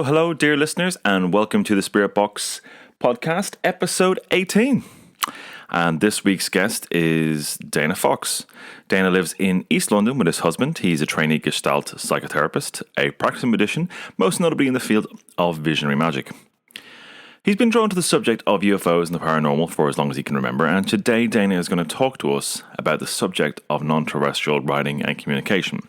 Hello, dear listeners, and welcome to the Spirit Box podcast, episode 18. And this week's guest is Dana Fox. Dana lives in East London with his husband. He's a trainee Gestalt psychotherapist, a practicing magician, most notably in the field of visionary magic. He's been drawn to the subject of UFOs and the paranormal for as long as he can remember, and today Dana is going to talk to us about the subject of non-terrestrial writing and communication.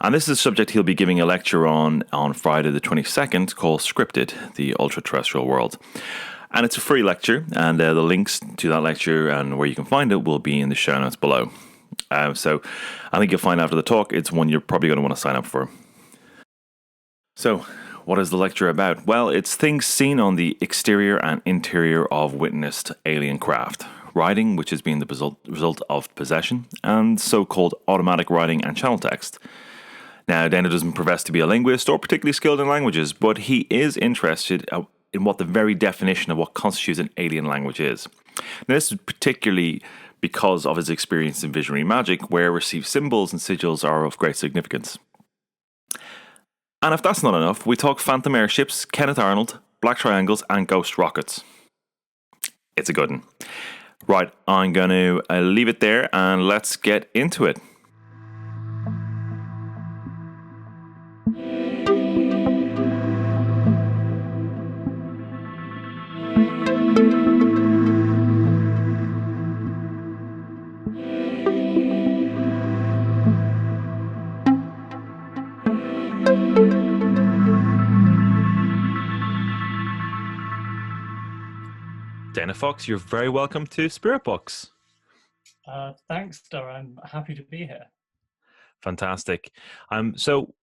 And this is a subject he'll be giving a lecture on Friday the 22nd called Scryptid, the Ultraterrestrial World. And it's a free lecture, and the links to that lecture and where you can find it will be in the show notes below. So I think you'll find after the talk it's one you're probably going to want to sign up for. So what is the lecture about? Well, it's things seen on the exterior and interior of witnessed alien craft. Writing, which has been the result of possession, and so-called automatic writing and channel text. Now, Dana doesn't profess to be a linguist or particularly skilled in languages, but he is interested in what the very definition of what constitutes an alien language is. Now, this is particularly because of his experience in visionary magic, where received symbols and sigils are of great significance. And if that's not enough, we talk phantom airships, Kenneth Arnold, black triangles, and ghost rockets. It's a good one. Right, I'm going to leave it there and let's get into it. Dana Fox, you're very welcome to Spirit Box. Thanks, Dara. I'm happy to be here. Fantastic. So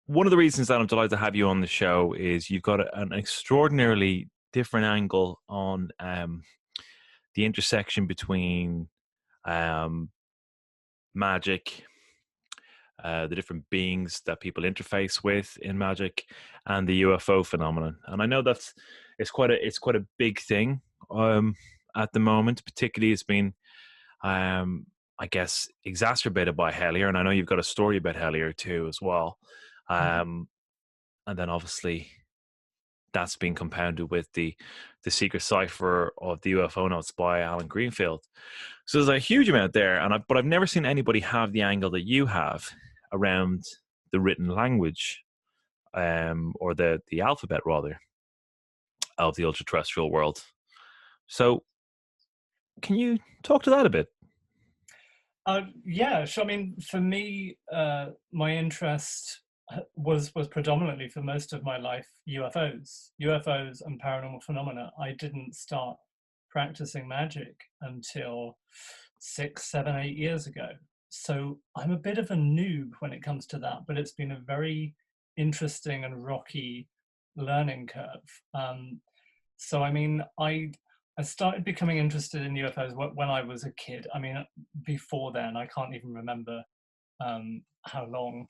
one of the reasons that I'm delighted to have you on the show is you've got an extraordinarily different angle on the intersection between magic, the different beings that people interface with in magic, and the UFO phenomenon. And I know it's quite a big thing at the moment. Particularly, it's been I guess exacerbated by Hellier, and I know you've got a story about Hellier too as well. And then obviously that's been compounded with the secret cipher of the UFO notes by Alan Greenfield. So there's a huge amount there, but I've never seen anybody have the angle that you have around the written language, or the alphabet rather, of the ultra-terrestrial world. So can you talk to that a bit? Yeah, sure. I mean, for me, my interest was predominantly for most of my life UFOs and paranormal phenomena. I didn't start practicing magic until 6, 7, 8 years ago. So I'm a bit of a noob when it comes to that, but it's been a very interesting and rocky learning curve. So, I mean, I started becoming interested in UFOs when I was a kid. I mean, before then, I can't even remember how long.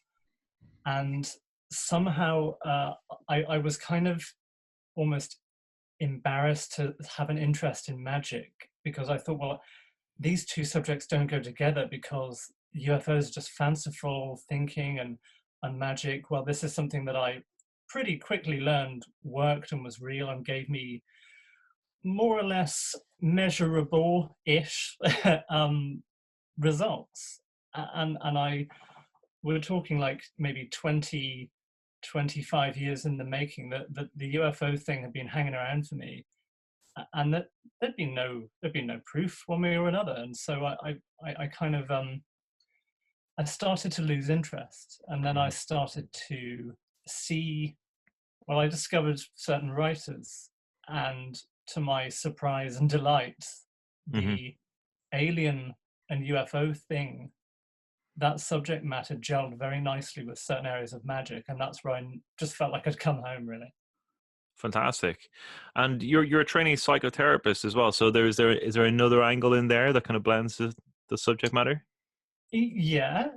And somehow I was kind of almost embarrassed to have an interest in magic, because I thought, well, these two subjects don't go together, because UFOs are just fanciful thinking, and magic, well, this is something that I pretty quickly learned worked and was real and gave me more or less measurable-ish results. And we're talking like maybe 20, 25 years in the making, that the UFO thing had been hanging around for me, and that there'd been no proof one way or another. And so I kind of I started to lose interest, and then I started to see, well, I discovered certain writers, and to my surprise and delight, the alien and UFO thing, that subject matter gelled very nicely with certain areas of magic, and that's where I just felt like I'd come home, really. Fantastic. And you're a trainee psychotherapist as well, so is there another angle in there that kind of blends the subject matter? Yeah,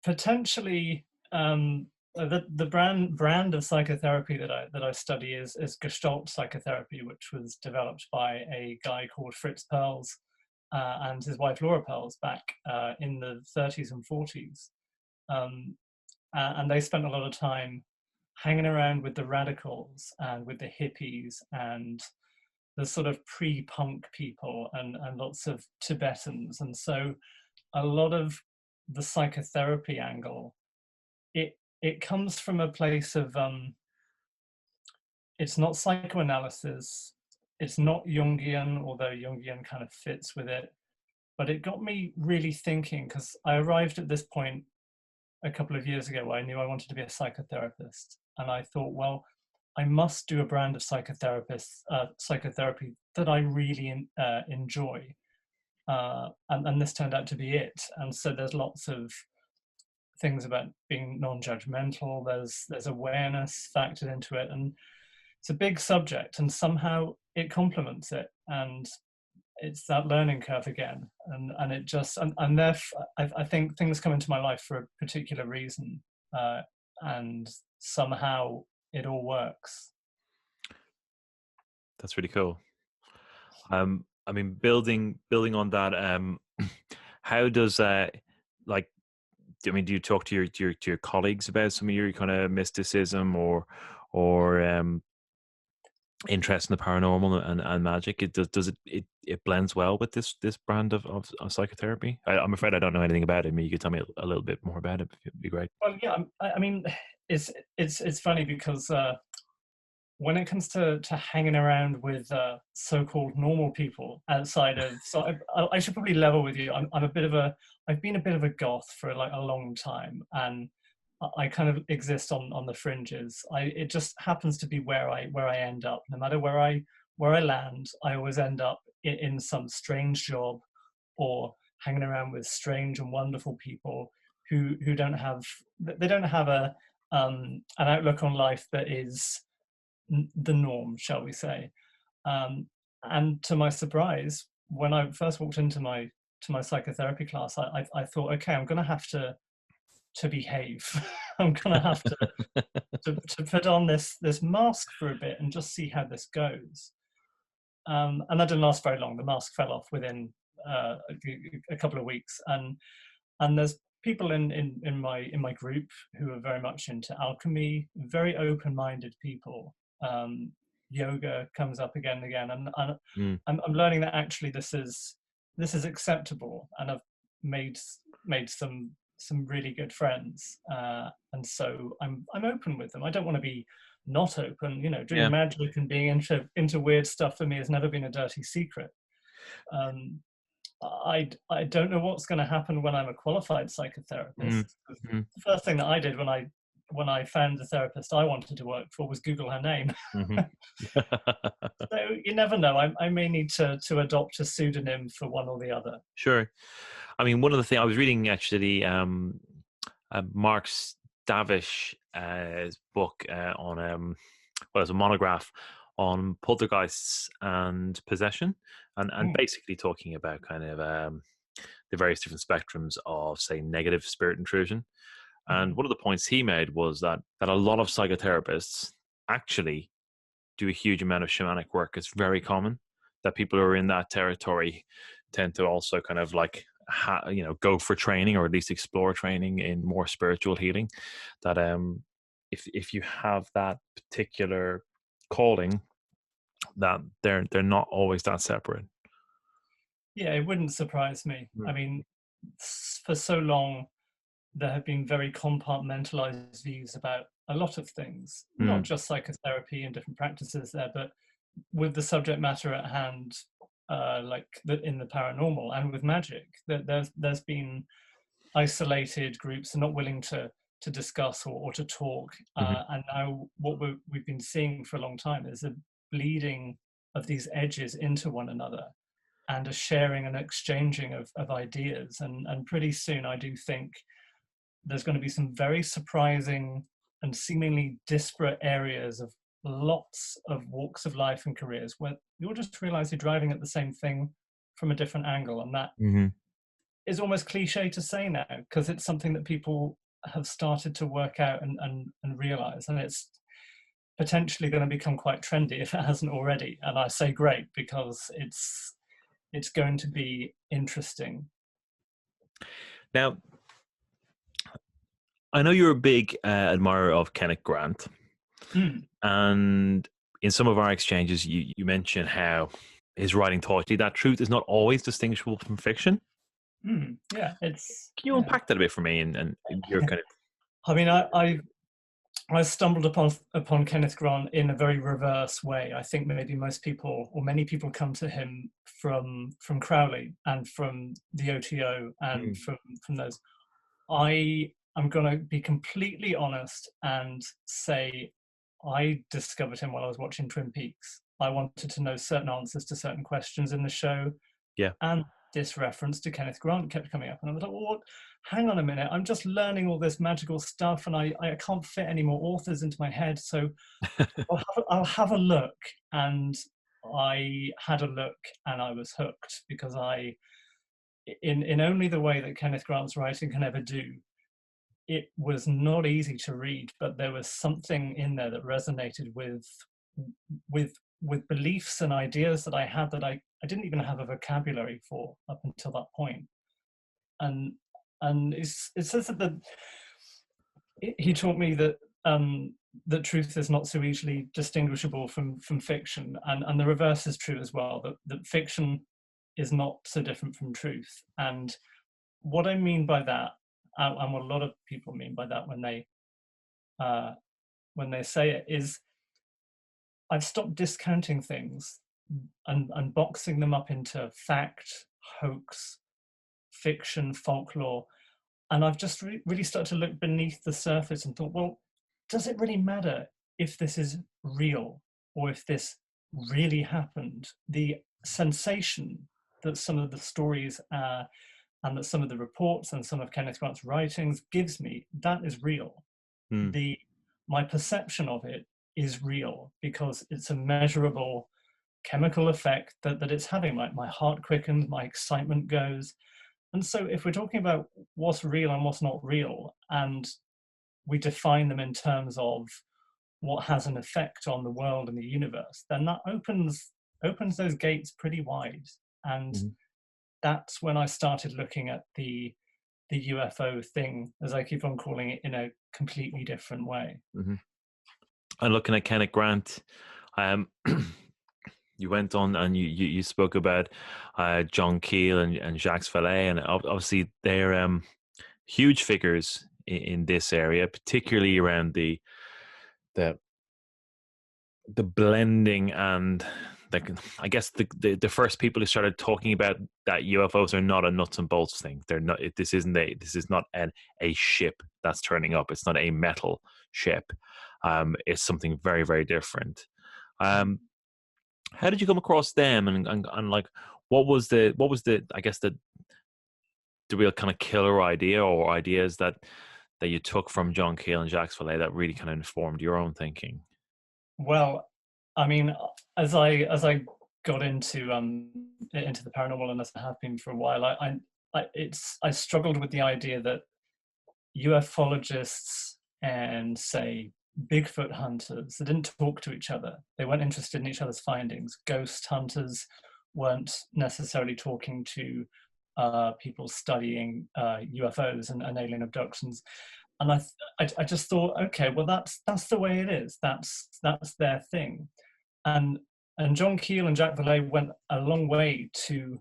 potentially. The brand of psychotherapy that I study is Gestalt psychotherapy, which was developed by a guy called Fritz Perls and his wife Laura Perls back in the 30s and 40s, and they spent a lot of time hanging around with the radicals and with the hippies and the sort of pre-punk people and lots of Tibetans. And so a lot of the psychotherapy angle, it comes from a place of it's not psychoanalysis, it's not Jungian, although Jungian kind of fits with it, but it got me really thinking, because I arrived at this point a couple of years ago where I knew I wanted to be a psychotherapist, and I thought, well, I must do a brand of psychotherapy that I really enjoy, and this turned out to be it. And so there's lots of things about being non-judgmental. There's awareness factored into it, and it's a big subject, and somehow it complements it, and it's that learning curve again, and it just and therefore I think things come into my life for a particular reason, and somehow it all works. That's really cool. I mean, building on that, how does like, I mean, do you talk to your colleagues about some of your kind of mysticism or interest in the paranormal and magic? It blends well with this brand of psychotherapy? I'm afraid I don't know anything about it. I mean, you could tell me a little bit more about it. It'd be great. Well, yeah, I mean, it's funny because when it comes to hanging around with so-called normal people outside of, so I should probably level with you. I've been a bit of a goth for like a long time, and I kind of exist on the fringes. It just happens to be where I end up. No matter where I land, I always end up in some strange job or hanging around with strange and wonderful people who don't have a an outlook on life that is the norm, shall we say. And to my surprise, when I first walked into my psychotherapy class, I thought, okay, I'm going to have to behave. I'm going to have to put on this mask for a bit and just see how this goes. And that didn't last very long. The mask fell off within a couple of weeks, and there's people in my group who are very much into alchemy, very open-minded people. Yoga comes up again and again, and I'm learning that actually this is acceptable, and I've made some really good friends, and so I'm open with them. I don't want to be not open. Doing magic and being into weird stuff for me has never been a dirty secret. I don't know what's going to happen when I'm a qualified psychotherapist. The first thing that I did when I found the therapist I wanted to work for was Google her name. So you never know. I may need to adopt a pseudonym for one or the other. Sure. I mean, one of the things I was reading actually, Mark Stavish's book on it's a monograph on poltergeists and possession, and basically talking about kind of the various different spectrums of, say, negative spirit intrusion. And one of the points he made was that a lot of psychotherapists actually do a huge amount of shamanic work. It's very common that people who are in that territory tend to also kind of like go for training, or at least explore training in more spiritual healing. That if you have that particular calling, that they're not always that separate. Yeah, it wouldn't surprise me. I mean, for so long there have been very compartmentalized views about a lot of things, not just psychotherapy and different practices there, but with the subject matter at hand, like in the paranormal and with magic, there's been isolated groups and not willing to discuss or to talk. And now what we've been seeing for a long time is a bleeding of these edges into one another, and a sharing and exchanging of ideas. And pretty soon I do think there's going to be some very surprising and seemingly disparate areas of lots of walks of life and careers where you'll just realize you're driving at the same thing from a different angle. And that is almost cliche to say now, because it's something that people have started to work out and realize. And it's potentially going to become quite trendy if it hasn't already. And I say great, because it's going to be interesting. Now, I know you're a big admirer of Kenneth Grant. Mm. And in some of our exchanges, you mentioned how his writing taught you that truth is not always distinguishable from fiction. Yeah, it's. Can you Yeah. unpack that a bit for me? And your kind of. I mean, I stumbled upon Kenneth Grant in a very reverse way. I think maybe most people or many people come to him from Crowley and from the OTO and from those. I'm going to be completely honest and say I discovered him while I was watching Twin Peaks. I wanted to know certain answers to certain questions in the show. Yeah. And this reference to Kenneth Grant kept coming up. And I was like, well, hang on a minute. I'm just learning all this magical stuff and I can't fit any more authors into my head. So I'll have a look. And I had a look and I was hooked because in only the way that Kenneth Grant's writing can ever do, it was not easy to read, but there was something in there that resonated with beliefs and ideas that I had that I didn't even have a vocabulary for up until that point. And it says that he taught me that that truth is not so easily distinguishable from fiction, and the reverse is true as well. That fiction is not so different from truth. And what I mean by that, and what a lot of people mean by that when they say it, is I've stopped discounting things and boxing them up into fact, hoax, fiction, folklore, and I've just really started to look beneath the surface and thought, well, does it really matter if this is real or if this really happened? The sensation that some of the stories and that some of the reports and some of Kenneth Grant's writings gives me, that is real. My perception of it is real because it's a measurable chemical effect that it's having. My heart quickens, my excitement goes. And so if we're talking about what's real and what's not real, and we define them in terms of what has an effect on the world and the universe, then that opens those gates pretty wide. And that's when I started looking at the UFO thing, as I keep on calling it, in a completely different way. And looking at Kenneth Grant, you went on and you spoke about John Keel and Jacques Vallée, and obviously they're huge figures in this area, particularly around the blending and I guess the first people who started talking about that UFOs are not a nuts and bolts thing. They're not. This is not a ship that's turning up. It's not a metal ship. It's something very, very different. How did you come across them, and like what was the I guess the real kind of killer idea or ideas that you took from John Keel and Jacques Vallée that really kind of informed your own thinking? Well, I mean, as I got into the paranormal, and as I have been for a while, I struggled with the idea that ufologists and, say, Bigfoot hunters, they didn't talk to each other. They weren't interested in each other's findings. Ghost hunters weren't necessarily talking to people studying UFOs and alien abductions. And I just thought, okay, well, that's the way it is. That's their thing. And John Keel and Jacques Vallée went a long way to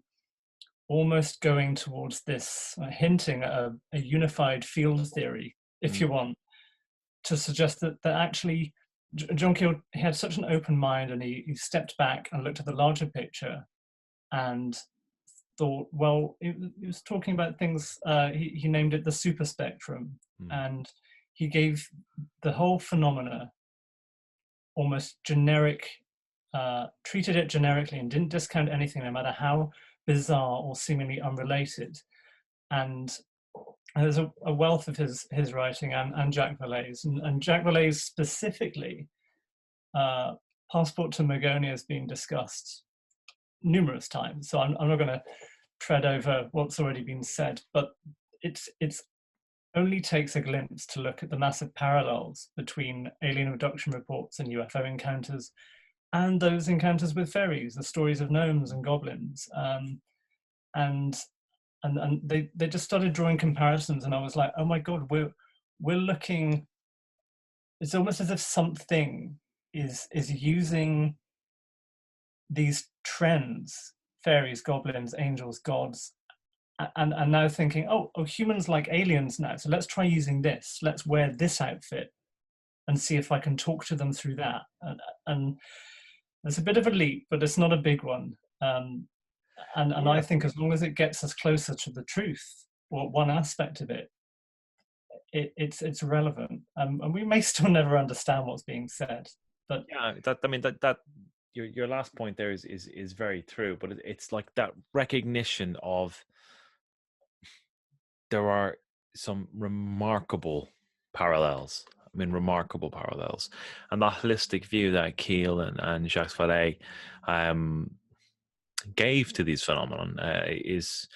almost going towards this, hinting at a unified field theory, if you want, to suggest that actually John Keel, he had such an open mind, and he stepped back and looked at the larger picture and thought, well, he was talking about things, he named it the super spectrum, and he gave the whole phenomena almost generic, treated it generically and didn't discount anything, no matter how bizarre or seemingly unrelated. And there's a wealth of his writing and Jacques Vallée's, and Jacques Vallée's specifically, Passport to Magonia has been discussed numerous times, so I'm not going to tread over what's already been said, but it's only takes a glimpse to look at the massive parallels between alien abduction reports and UFO encounters, and those encounters with fairies, the stories of gnomes and goblins, and they just started drawing comparisons, and I was like, oh my god, we're looking it's almost as if something is using these trends, fairies, goblins, angels, gods, and now thinking, oh, humans like aliens now, so let's try using this. Let's wear this outfit and see if I can talk to them through that. And it's a bit of a leap, but it's not a big one. And I think as long as it gets us closer to the truth, or one aspect of it, it's relevant. And we may still never understand what's being said. But yeah, that your last point there is very true. But it's like that recognition of there are some remarkable parallels. I mean, remarkable parallels, and that holistic view that Keel and Jacques Vallée gave to these phenomenon is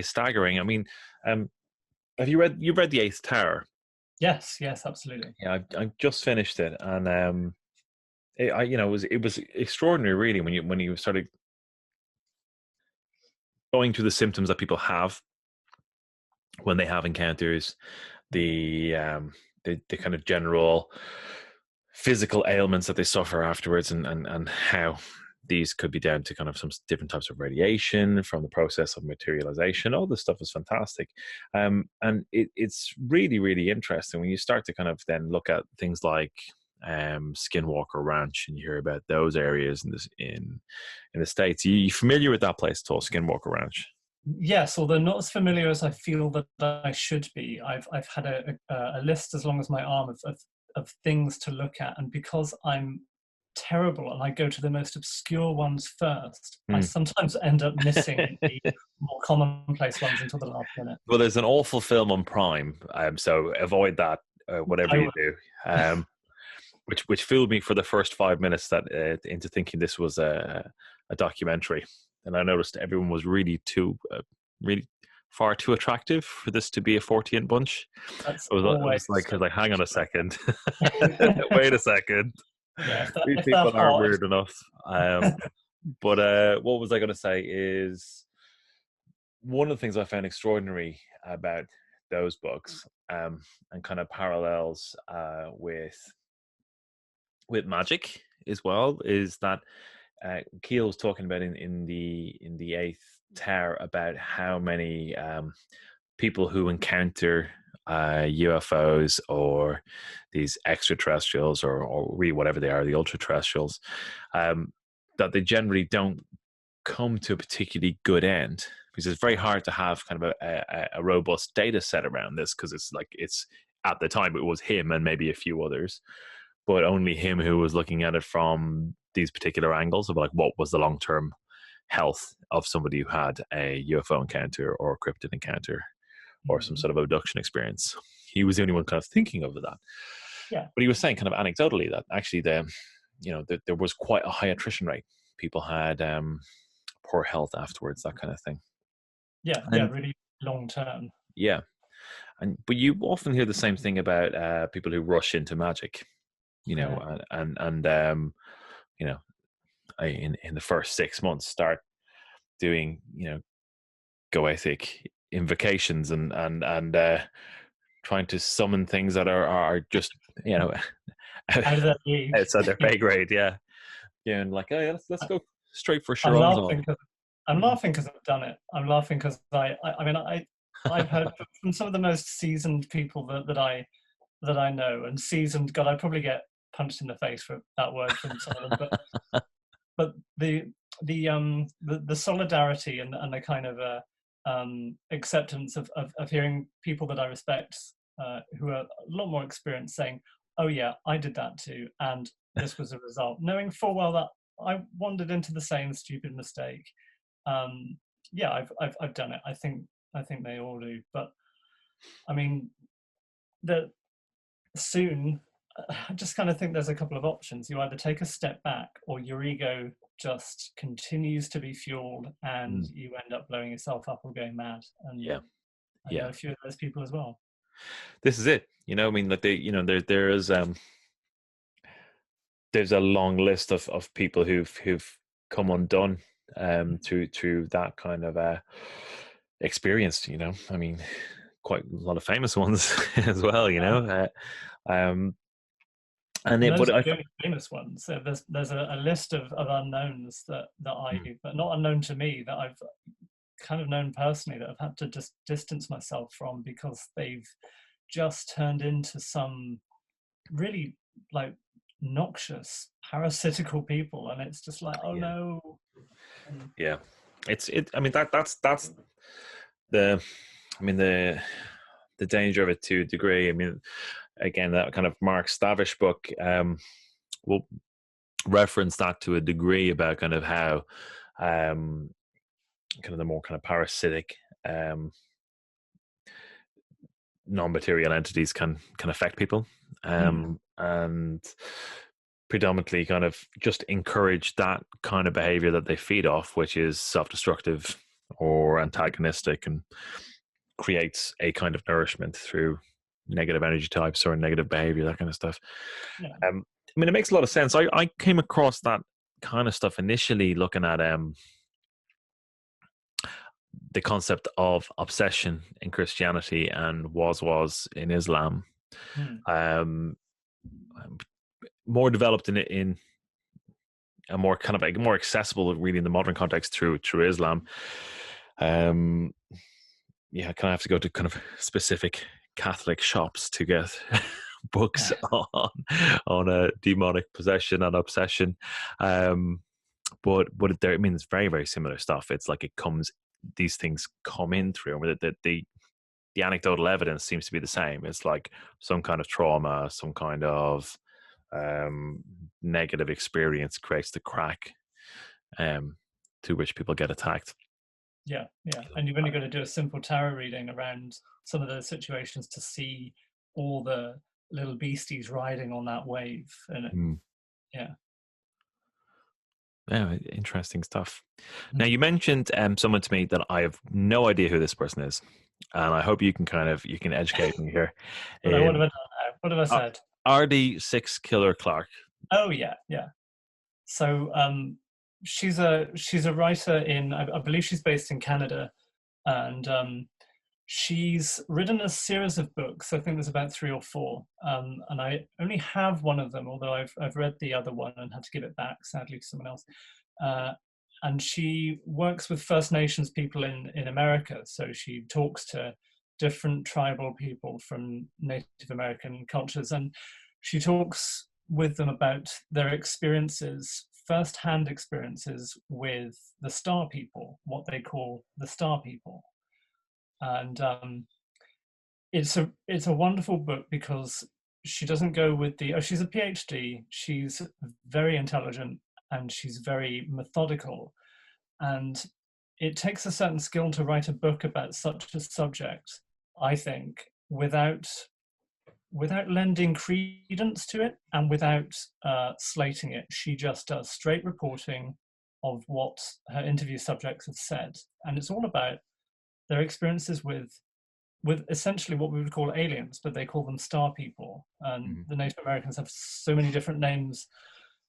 staggering. I mean, have you read The Eighth Tower? yes, absolutely. Yeah, I just finished it, and it was extraordinary, really, when you started going through the symptoms that people have when they have encounters, the kind of general physical ailments that they suffer afterwards, and how these could be down to kind of some different types of radiation from the process of materialization. All this stuff is fantastic. And it's really, really interesting when you start to kind of then look at things like Skinwalker Ranch, and you hear about those areas in the States. Are you familiar with that place at all, Skinwalker Ranch? Yes, although not as familiar as I feel that I should be. I've had a list as long as my arm of things to look at, and because I'm terrible and I go to the most obscure ones first, I sometimes end up missing the more commonplace ones until the last minute. Well, there's an awful film on Prime, so avoid that, whatever you do. Which fooled me for the first 5 minutes into thinking this was a documentary, and I noticed everyone was really far too attractive for this to be a 40th bunch. I was like, hang on a second, wait a second. Yeah, these people are weird enough. But what was I going to say is, one of the things I found extraordinary about those books, and kind of parallels with magic as well, is that Keel was talking about in the Eighth Tower about how many people who encounter UFOs or these extraterrestrials, or really whatever they are, the ultraterrestrials, that they generally don't come to a particularly good end, because it's very hard to have kind of a robust data set around this, because it's at the time it was him and maybe a few others, but only him who was looking at it from these particular angles of like, what was the long-term health of somebody who had a UFO encounter or a cryptid encounter or some sort of abduction experience. He was the only one kind of thinking of that. Yeah. But he was saying kind of anecdotally that actually there was quite a high attrition rate. People had poor health afterwards, that kind of thing. Yeah, really long term. Yeah. But you often hear the same thing about people who rush into magic, and in the first 6 months start doing, goethic invocations and trying to summon things that are just, outside their pay grade. Yeah. And like, oh yeah, let's go straight for Sharon's. I'm laughing because I've done it. I'm laughing because I've heard from some of the most seasoned people that I know, and seasoned, God, I'd probably get punched in the face for that word from some of them, but the solidarity and the kind of acceptance of hearing people that I respect, who are a lot more experienced, saying, oh yeah, I did that too, and this was a result, knowing full well that I wandered into the same stupid mistake. Yeah, I've done it. I think they all do. But I mean, soon, I just kind of think there's a couple of options. You either take a step back, or your ego just continues to be fueled, and you end up blowing yourself up or going mad. And I know a few of those people as well. This is it. I mean, like there's a long list of people who've come undone through that kind of experience. I mean, quite a lot of famous ones as well. And And it, those but are I, the only famous ones. So there's a list of unknowns but not unknown to me, that I've kind of known personally, that I've had to just distance myself from, because they've just turned into some really like noxious, parasitical people, and it's just like, oh yeah, no. And yeah, I mean that's the, I mean the danger of it to a degree. I mean, again, that kind of Mark Stavish book will reference that to a degree about kind of how kind of the more kind of parasitic non-material entities can affect people, and predominantly kind of just encourage that kind of behavior that they feed off, which is self-destructive or antagonistic, and creates a kind of nourishment through negative energy types or negative behavior, that kind of stuff. yeah, I mean, it makes a lot of sense. I came across that kind of stuff initially looking at the concept of obsession in Christianity and was in Islam. Um, more developed in a more kind of like more accessible, really, in the modern context through Islam. Yeah, kind of have to go to kind of specific Catholic shops to get books on a demonic possession and obsession. But there, I mean, it's very, very similar stuff. It's like these things come in through, and the anecdotal evidence seems to be the same. It's like some kind of trauma, some kind of negative experience creates the crack to which people get attacked. yeah, and you've only got to do a simple tarot reading around some of those situations to see all the little beasties riding on that wave. And yeah. Yeah, interesting stuff. Now, you mentioned someone to me that I have no idea who this person is, and I hope you can educate me here. What have I done now? What have I said? RD6 Killer Clark. Oh yeah. So she's a writer in, I believe she's based in Canada, and she's written a series of books. I think there's about 3 or 4, and I only have one of them, although I've read the other one and had to give it back, sadly, to someone else. And she works with First Nations people in America. So she talks to different tribal people from Native American cultures, and she talks with them about their experiences, first-hand experiences with the star people, what they call the star people. And it's a wonderful book, because she doesn't go with she's a PhD, she's very intelligent, and she's very methodical, and it takes a certain skill to write a book about such a subject, I think, without lending credence to it, and without slating it. She just does straight reporting of what her interview subjects have said, and it's all about their experiences with essentially what we would call aliens, but they call them star people. And the Native Americans have so many different names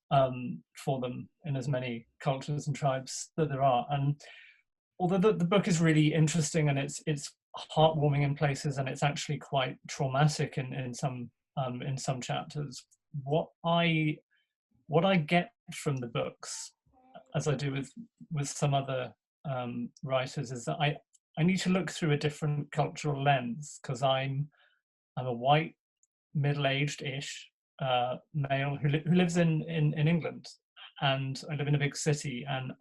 for them in as many cultures and tribes that there are. And although the book is really interesting, and it's heartwarming in places, and it's actually quite traumatic in some chapters, what I get from the books, as I do with some other writers, is that I need to look through a different cultural lens, because I'm a white, middle-aged-ish male who lives in England, and I live in a big city, and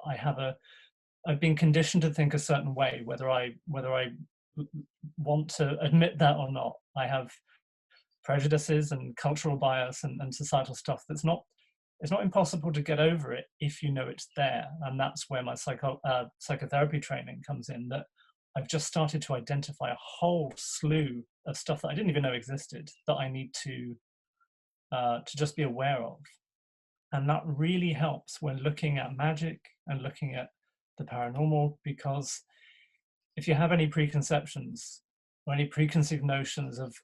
I've been conditioned to think a certain way, whether I want to admit that or not. I have prejudices and cultural bias and societal stuff it's not impossible to get over it if you know it's there. And that's where my psychotherapy training comes in, that I've just started to identify a whole slew of stuff that I didn't even know existed, that I need to just be aware of. And that really helps when looking at magic and looking at the paranormal, because if you have any preconceptions or any preconceived notions of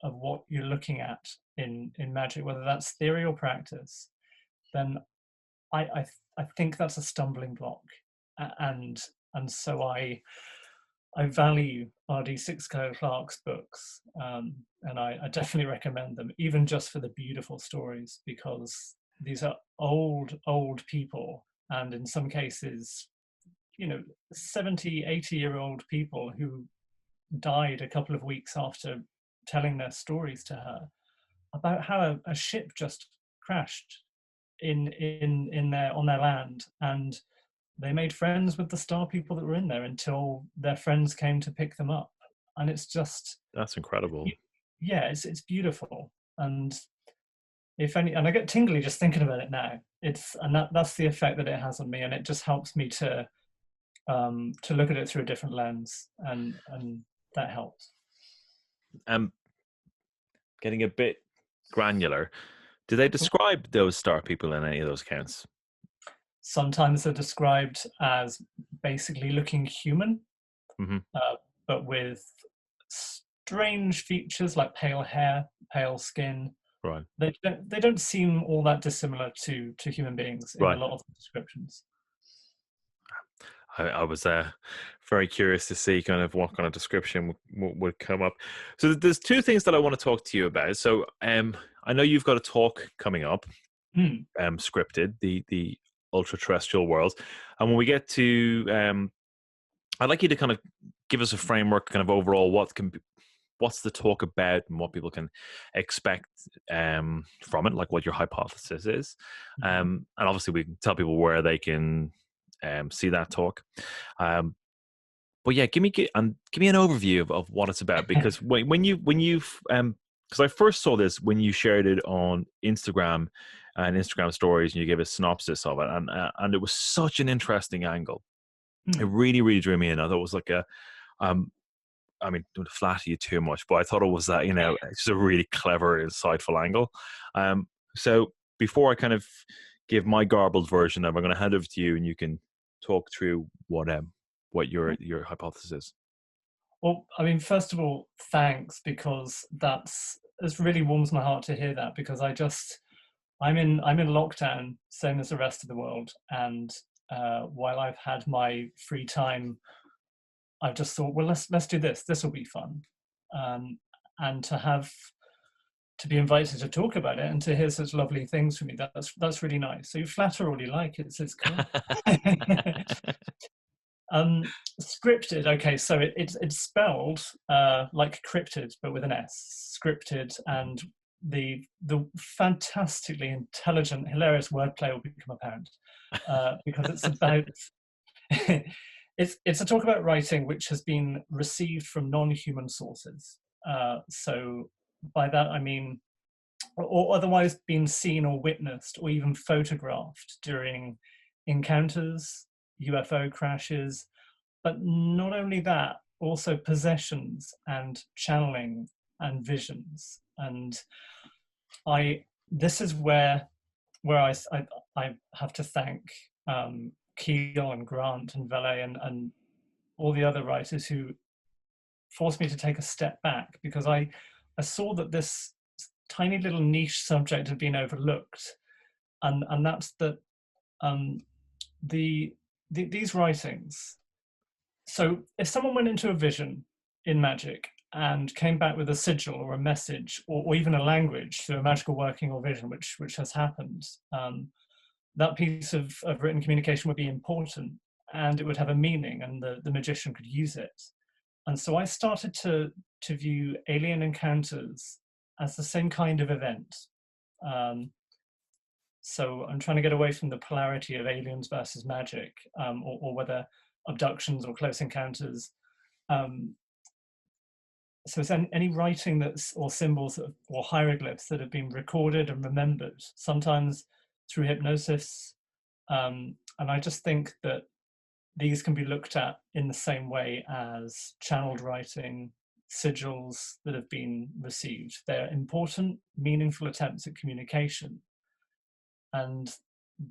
what you're looking at in magic, whether that's theory or practice, then I think that's a stumbling block. And so I value R.D. Clarke's books, and I definitely recommend them, even just for the beautiful stories, because these are old people, and in some cases, 70, 80-year-old people who died a couple of weeks after telling their stories to her about how a ship just crashed on their land, and they made friends with the star people that were in there until their friends came to pick them up. And it's just, That's incredible. yeah, it's beautiful. And and I get tingly just thinking about it now. That's the effect that it has on me, and it just helps me to look at it through a different lens, and that helps. Getting a bit granular, do they describe those star people in any of those accounts? Sometimes they're described as basically looking human, Mm-hmm. but with strange features like pale hair, pale skin. Right. They don't seem all that dissimilar to human beings in Right. a lot of the descriptions. I was very curious to see kind of what kind of description would come up. So there's two things that I want to talk to you about. So I know you've got a talk coming up, Scryptid, the Ultraterrestrial world. And when we get to, I'd like you to kind of give us a framework, kind of overall, what's the talk about and what people can expect from it, like what your hypothesis is. And obviously we can tell people where they can see that talk. But yeah, give me an overview of what it's about, because when you've because I first saw this when you shared it on Instagram and Instagram stories, and you gave a synopsis of it, and it was such an interesting angle. It really, really drew me in. I thought it was like I mean, don't flatter you too much, but I thought it was that, it's just a really clever, insightful angle. So before I kind of give my garbled version of it, I'm going to hand over to you, and you can talk through what your hypothesis is. Well, I mean, first of all, thanks, because it really warms my heart to hear that, because I'm in lockdown, same as the rest of the world, and while I've had my free time, I've just thought, well, let's do this. This will be fun, and to be invited to talk about it and to hear such lovely things from you. That's really nice. So you flatter all you like. It's cool. Scryptid. Okay, so it's spelled like cryptid, but with an S. Scryptid, and the fantastically intelligent, hilarious wordplay will become apparent because it's about. It's a talk about writing which has been received from non-human sources. So by that I mean, or otherwise been seen or witnessed or even photographed during encounters, UFO crashes, but not only that, also possessions and channeling and visions. And this is where I have to thank Keel and Grant and Valet and all the other writers who forced me to take a step back, because I saw that this tiny little niche subject had been overlooked, and that's that these writings. So if someone went into a vision in magic and came back with a sigil or a message or even a language through a magical working or vision, which has happened, that piece of written communication would be important, and it would have a meaning, and the magician could use it. And so I started to view alien encounters as the same kind of event. So I'm trying to get away from the polarity of aliens versus magic, or whether abductions or close encounters. So it's any writing or symbols or hieroglyphs that have been recorded and remembered, sometimes through hypnosis. And I just think that these can be looked at in the same way as channeled writing, sigils that have been received. They're important, meaningful attempts at communication. And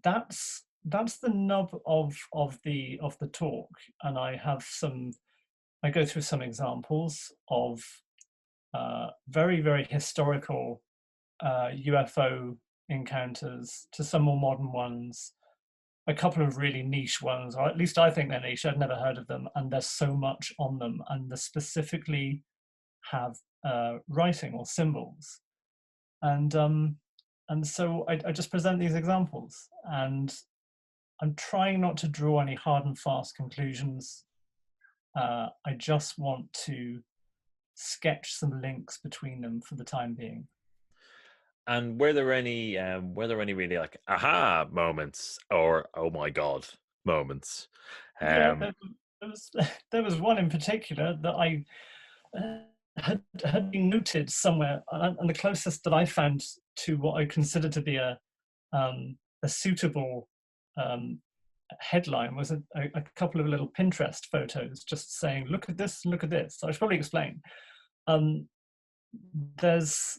that's the nub of the talk. And I go through some examples of very, very historical UFO encounters to some more modern ones, a couple of really niche ones, or at least I think they're niche. I've never heard of them, and there's so much on them, and they specifically have writing or symbols, and so I just present these examples, and I'm trying not to draw any hard and fast conclusions. I just want to sketch some links between them for the time being. And were there any really like aha moments or oh my god moments? Yeah, there was one in particular that I had been noted somewhere, and the closest that I found to what I consider to be a suitable headline was a couple of little Pinterest photos just saying, look at this, look at this. So I should probably explain. There's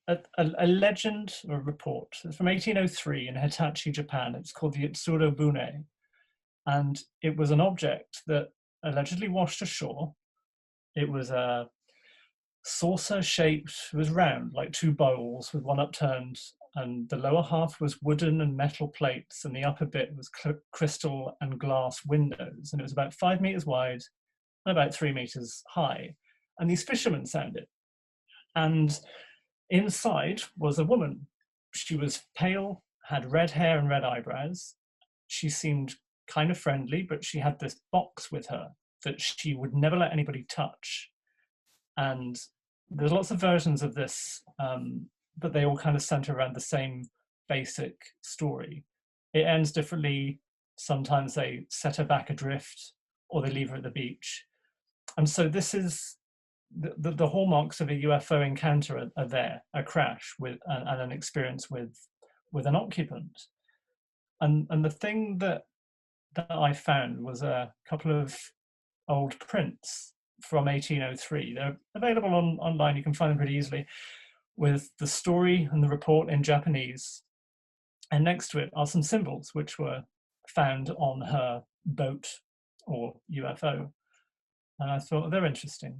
a legend or a report. It's from 1803 in Hitachi, Japan. It's called the Utsuro Bune. And it was an object that allegedly washed ashore. It was a saucer shaped, it was round, like two bowls with one upturned, and the lower half was wooden and metal plates, and the upper bit was crystal and glass windows. And it was about 5 meters wide and about 3 meters high. And these fishermen found it. And inside was a woman. She was pale, had red hair and red eyebrows. She seemed kind of friendly, but she had this box with her that she would never let anybody touch. And there's lots of versions of this, but they all kind of center around the same basic story. It ends differently. Sometimes they set her back adrift, or they leave her at the beach. And so this is the hallmarks of a UFO encounter are there: a crash with and an experience with an occupant. And the thing that I found was a couple of old prints from 1803. They're available online. You can find them pretty easily, with the story and the report in Japanese. And next to it are some symbols which were found on her boat or UFO. And I thought, they're interesting.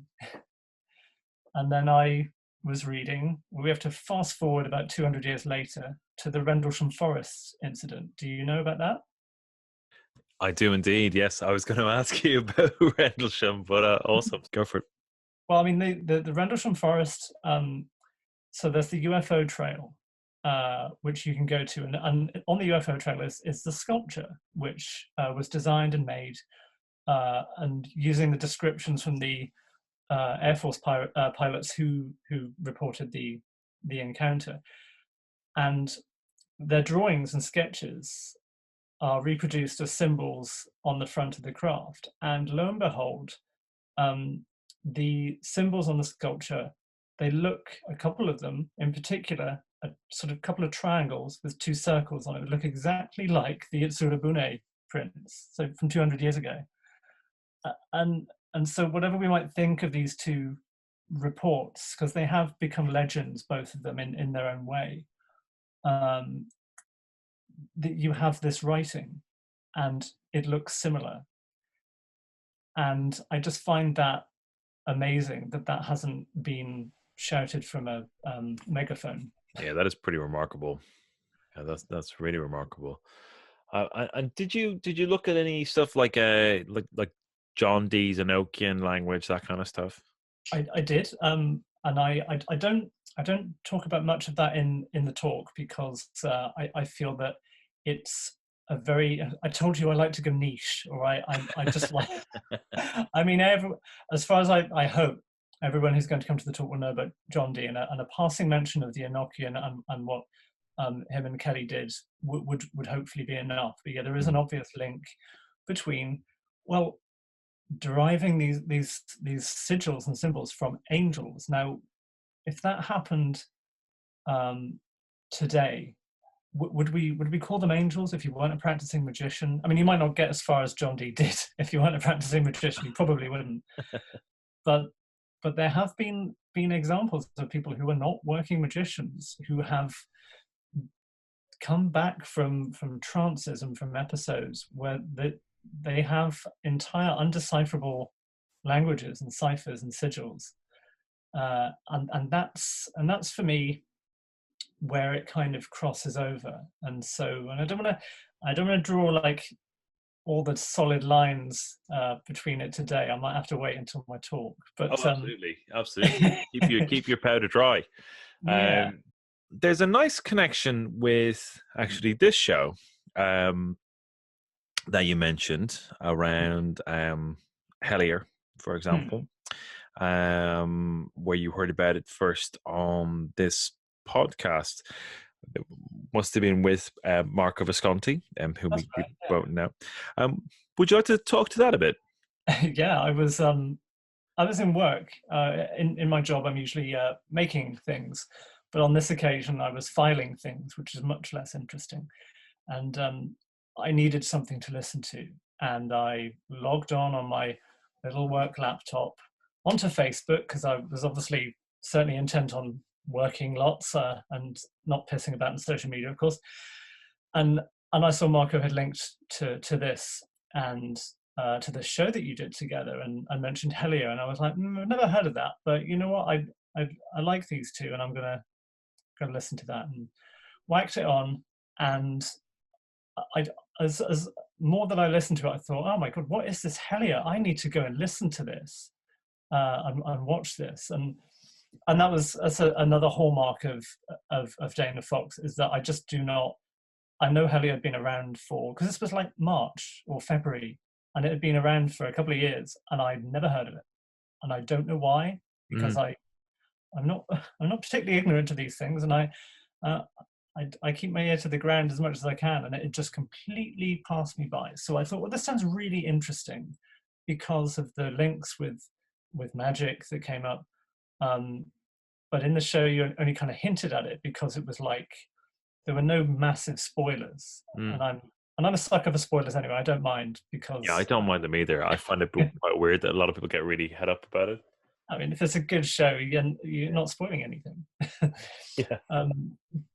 And then I was reading, we have to fast forward about 200 years later to the Rendlesham Forest incident. Do you know about that? I do indeed, yes. I was going to ask you about Rendlesham, but awesome. Go for it. Well, I mean, the Rendlesham Forest, so there's the Ufo Trail, which you can go to. And on the Ufo Trail is the sculpture, which was designed and made, and using the descriptions from the Air Force pilots who reported the encounter. And their drawings and sketches are reproduced as symbols on the front of the craft. And lo and behold, the symbols on the sculpture, they look, a couple of them in particular, a sort of couple of triangles with two circles on it, look exactly like the Utsuro Bune prints, so from 200 years ago. And so whatever we might think of these two reports, because they have become legends, both of them in their own way, that you have this writing and it looks similar. And I just find that amazing that hasn't been shouted from a megaphone. Yeah, that is pretty remarkable. Yeah, that's really remarkable. And did you look at any stuff like John Dee's Enochian language, that kind of stuff? I did, and I don't talk about much of that in the talk, because I feel that it's a very, I told you I like to go niche, or I just like, I mean, as far as I hope everyone who's going to come to the talk will know about John Dee, and a passing mention of the Enochian and what him and Kelly did would hopefully be enough. But yeah, there is an obvious link between, well, deriving these sigils and symbols from angels. Now, if that happened today, would we call them angels if you weren't a practicing magician? I mean, you might not get as far as John Dee did if you weren't a practicing magician. You probably wouldn't. But there have been examples of people who are not working magicians who have come back from trances and from episodes where they have entire undecipherable languages and ciphers and sigils, and that's for me where it kind of crosses over. And so, and I don't want to draw like all the solid lines between it today. I might have to wait until my talk. But absolutely. Keep your powder dry. Yeah. There's a nice connection with actually this show that you mentioned around Hellier, for example, where you heard about it first on this podcast. It must have been with Marco Visconti, who we both know. Would you like to talk to that a bit? Yeah, I was in work. In my job, I'm usually making things, but on this occasion, I was filing things, which is much less interesting. And I needed something to listen to, and I logged on my little work laptop onto Facebook, because I was obviously certainly intent on working lots and not pissing about in social media, of course. And I saw Marco had linked to this and to the show that you did together, and I mentioned Helio, and I was like, I've never heard of that, but you know what, I like these two, and I'm gonna listen to that, and whacked it on. And as more that I listened to it, I thought, oh my god, what is this Helio? I need to go and listen to this and watch this. And that's another hallmark of Dana Fox, is that I just do not. I know Helio had been around because this was like March or February, and it had been around for a couple of years, and I'd never heard of it, and I don't know why, because I'm not particularly ignorant of these things, and I keep my ear to the ground as much as I can, and it just completely passed me by. So I thought, well, this sounds really interesting because of the links with magic that came up. But in the show, you only kind of hinted at it, because it was like there were no massive spoilers, and I'm a sucker for spoilers anyway. I don't mind, because I don't mind them either. I find it quite weird that a lot of people get really head up about it. I mean, if it's a good show, you're not spoiling anything. Yeah.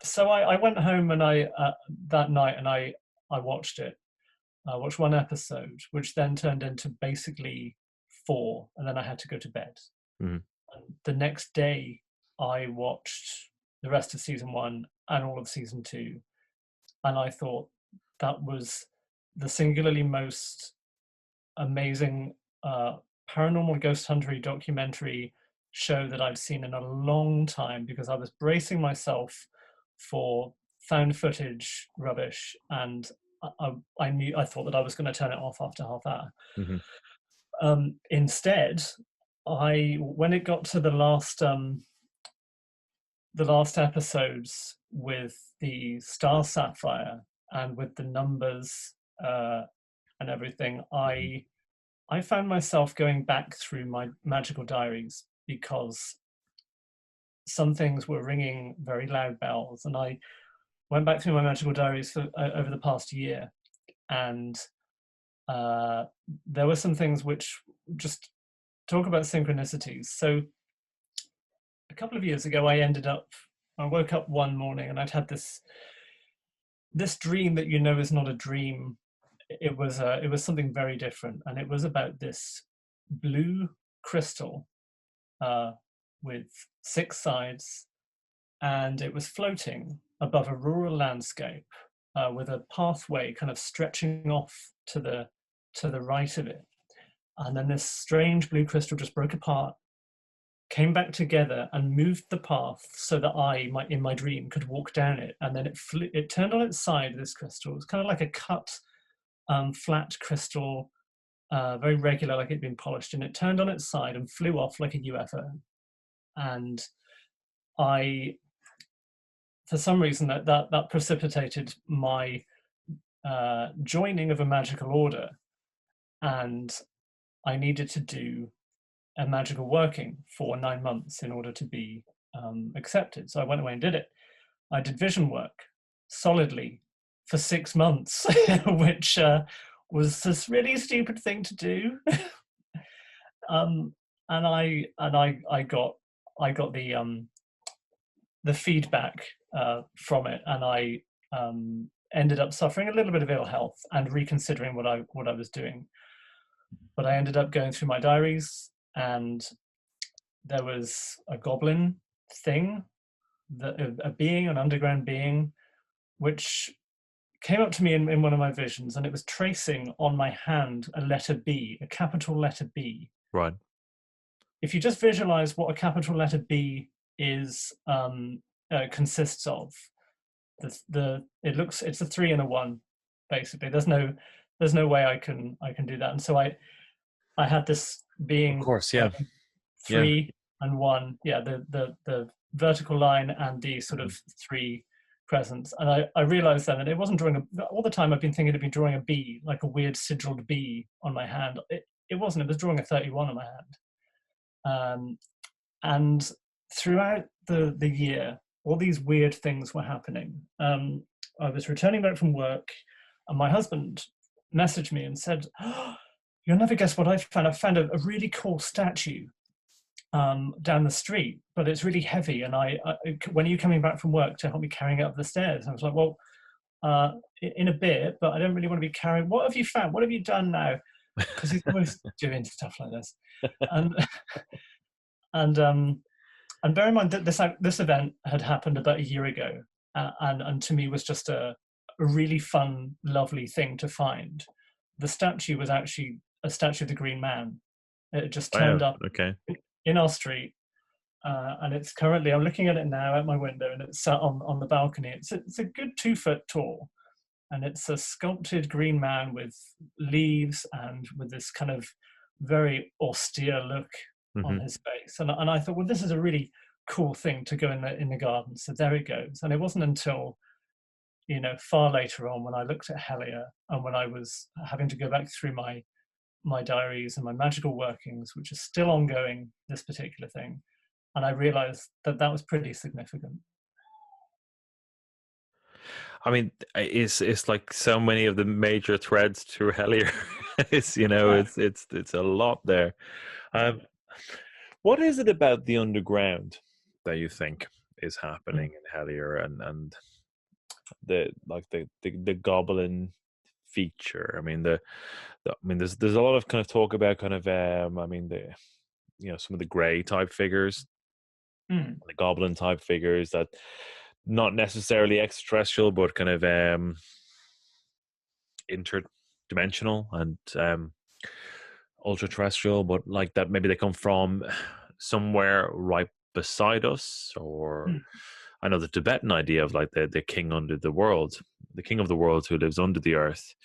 So I went home, and that night, and I watched it. I watched one episode, which then turned into basically 4, and then I had to go to bed. The next day, I watched the rest of season 1 and all of season 2, and I thought that was the singularly most amazing paranormal ghost huntery documentary show that I've seen in a long time, because I was bracing myself for found footage rubbish, and I thought that I was going to turn it off after half hour. Instead, when it got to the last episodes with the star sapphire and with the numbers and everything, I found myself going back through my magical diaries, because some things were ringing very loud bells, and I went back through my magical diaries over the past year, and there were some things which just talk about synchronicities. So a couple of years ago, I woke up one morning, and I'd had this dream that is not a dream. It was something very different, and it was about this blue crystal with 6 sides, and it was floating above a rural landscape with a pathway kind of stretching off to the right of it. And then this strange blue crystal just broke apart, came back together, and moved the path so that in my dream, could walk down it. And then it turned on its side, this crystal. It was kind of like a cut flat crystal, very regular, like it'd been polished, and it turned on its side and flew off like a UFO. And for some reason, that precipitated my joining of a magical order, and I needed to do a magical working for 9 months in order to be accepted. So I went away and did it. I did vision work solidly for 6 months, which was this really stupid thing to do. And I got the feedback from it, and I ended up suffering a little bit of ill health and reconsidering what I was doing. But I ended up going through my diaries, and there was a goblin thing a being, an underground being, which came up to me in one of my visions, and it was tracing on my hand a letter B, a capital letter B. Right. If you just visualize what a capital letter B is, consists of, it's a 3 and a 1, basically. There's no way I can do that. And so I had this being, of course, yeah, 3 and 1, the vertical line and the sort of 3 presents. And I realized then that it wasn't drawing all the time I've been thinking it'd be drawing a B, like a weird sigilled B on my hand. It wasn't, it was drawing a 31 on my hand. And throughout the year, all these weird things were happening. I was returning back from work, and my husband messaged me and said, "Oh, you'll never guess what I found. I found a really cool statue down the street, but it's really heavy. And when are you coming back from work to help me carrying it up the stairs?" I was like, "Well, in a bit, but I don't really want to be carrying. What have you found? What have you done now?" Because he's always doing stuff like this. And bear in mind that this event had happened about a year ago, and to me was just a really fun, lovely thing to find. The statue was actually a statue of the Green Man. It just turned up in our street, and it's currently, I'm looking at it now out my window, and it's sat on the balcony. It's a good 2 foot tall, and it's a sculpted green man with leaves and with this kind of very austere look on his face. And I thought, well, this is a really cool thing to go in the garden. So there it goes. And it wasn't until, far later on, when I looked at Helia and when I was having to go back through my diaries and my magical workings, which is still ongoing, this particular thing, and I realized that was pretty significant. I mean, it's like so many of the major threads through Hellier. It's it's a lot there. What is it about the underground that you think is happening in Hellier, and the goblin feature? I mean, there's a lot of kind of talk about kind of some of the grey type figures, the goblin type figures that not necessarily extraterrestrial, but kind of interdimensional and ultra-terrestrial, but like that maybe they come from somewhere right beside us. Or I know the Tibetan idea of like the king under the world, the king of the world who lives under the earth,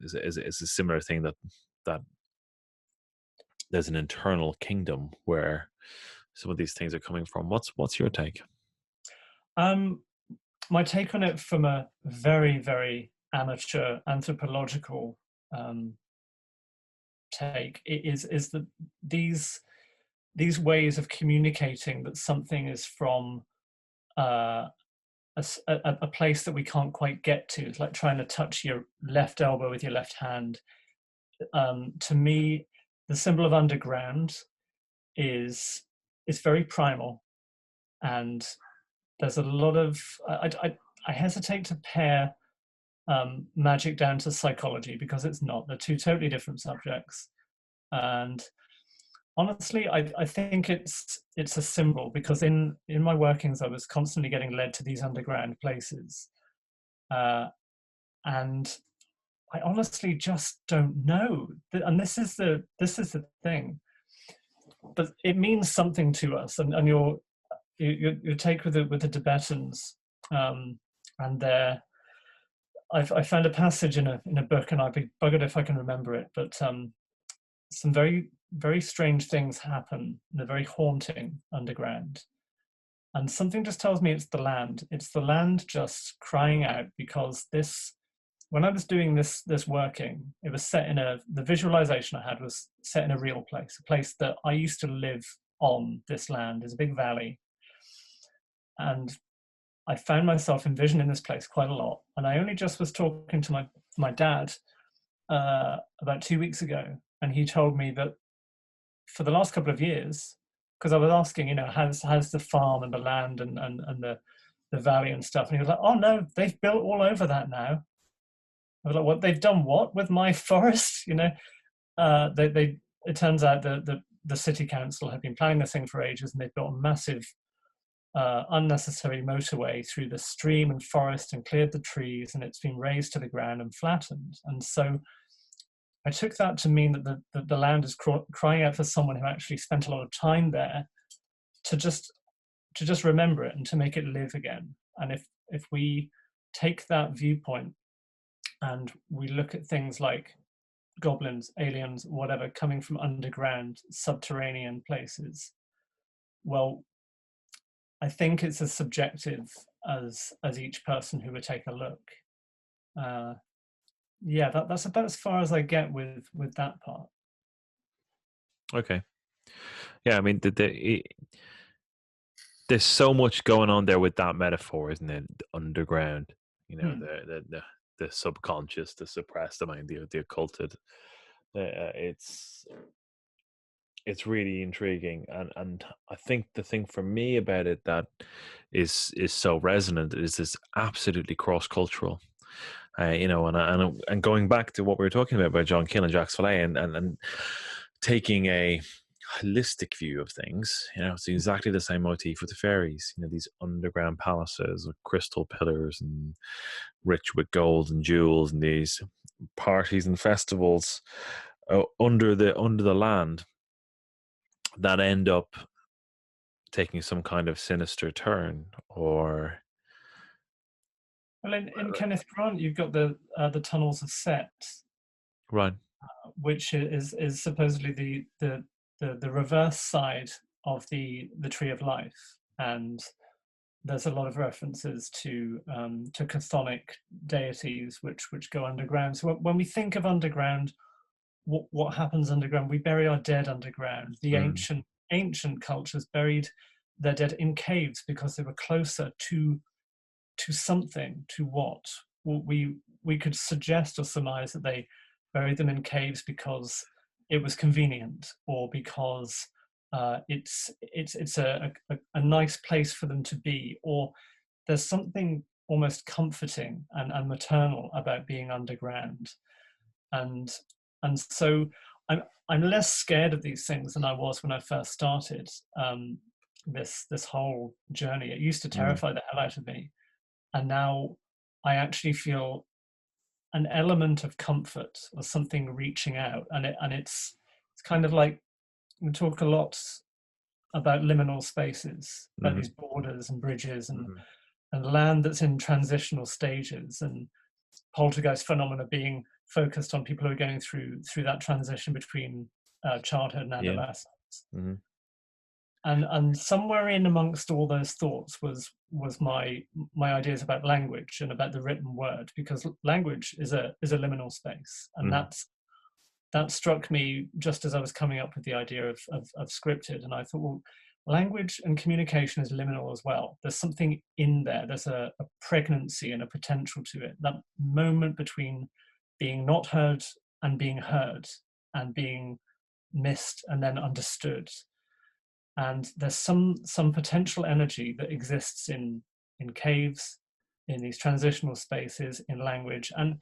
is a similar thing, that there's an internal kingdom where some of these things are coming from. What's your take? My take on it, from a very, very amateur anthropological take, is that these ways of communicating that something is from a place that we can't quite get to. It's like trying to touch your left elbow with your left hand. To me, the symbol of underground is very primal, and there's a lot of I hesitate to pair magic down to psychology, because it's not. They're two totally different subjects. And honestly, I think it's a symbol, because in my workings I was constantly getting led to these underground places, and I honestly just don't know. And this is the thing. But it means something to us, and your take with the Tibetans, and their. I found a passage in a book, and I'd be buggered if I can remember it, but some very, very strange things happen. They're very haunting underground. And something just tells me it's the land. It's the land just crying out, because when I was doing this working, it was set in the visualization I had was set in a real place, a place that I used to live on. This land is a big valley. And I found myself envisioning this place quite a lot. And I only just was talking to my dad about 2 weeks ago, and he told me that for the last couple of years, because I was asking, how's the farm and the land and the valley and stuff, and he was like, "Oh no, they've built all over that now." I was like, "What? They've done what with my forest?" It turns out the city council have been planning this thing for ages, and they've built a massive unnecessary motorway through the stream and forest and cleared the trees, and it's been razed to the ground and flattened. And so I took that to mean that the land is crying out for someone who actually spent a lot of time there to just remember it and to make it live again. And if we take that viewpoint and we look at things like goblins, aliens, whatever, coming from underground, subterranean places, well, I think it's as subjective as each person who would take a look. Yeah, that's about as far as I get with that part. Okay. Yeah, I mean, there's so much going on there with that metaphor, isn't it? The underground, you know, the subconscious, the suppressed, the mind, the occulted. It's really intriguing, and I think the thing for me about it that is so resonant is this absolutely cross cultural. You know, and going back to what we were talking about by John Keel and Jacques Vallée, and taking a holistic view of things, you know, it's exactly the same motif with the fairies. You know, these underground palaces with crystal pillars and rich with gold and jewels, and these parties and festivals under the land that end up taking some kind of sinister turn, or well, in Kenneth Grant, you've got the tunnels of Set, right, which is supposedly the reverse side of the tree of life, and there's a lot of references to chthonic deities which go underground. So when we think of underground, what happens underground? We bury our dead underground. The ancient cultures buried their dead in caves because they were closer to something. To what? Well, we could suggest or surmise that they buried them in caves because it was convenient, or because it's a nice place for them to be, or there's something almost comforting and maternal about being underground. And so I'm less scared of these things than I was when I first started this whole journey. It used to terrify the hell out of me, and now I actually feel an element of comfort or something reaching out, and it's kind of like, we talk a lot about liminal spaces, about these borders and bridges and land that's in transitional stages, and poltergeist phenomena being focused on people who are going through that transition between childhood and adolescence. And somewhere in amongst all those thoughts was my ideas about language and about the written word, because language is a liminal space, and that struck me just as I was coming up with the idea of Scryptid. And I thought, well, language and communication is liminal as well. There's something in there. There's a pregnancy and a potential to it. That moment between being not heard and being missed and then understood. And there's some potential energy that exists in caves, in these transitional spaces, in language. And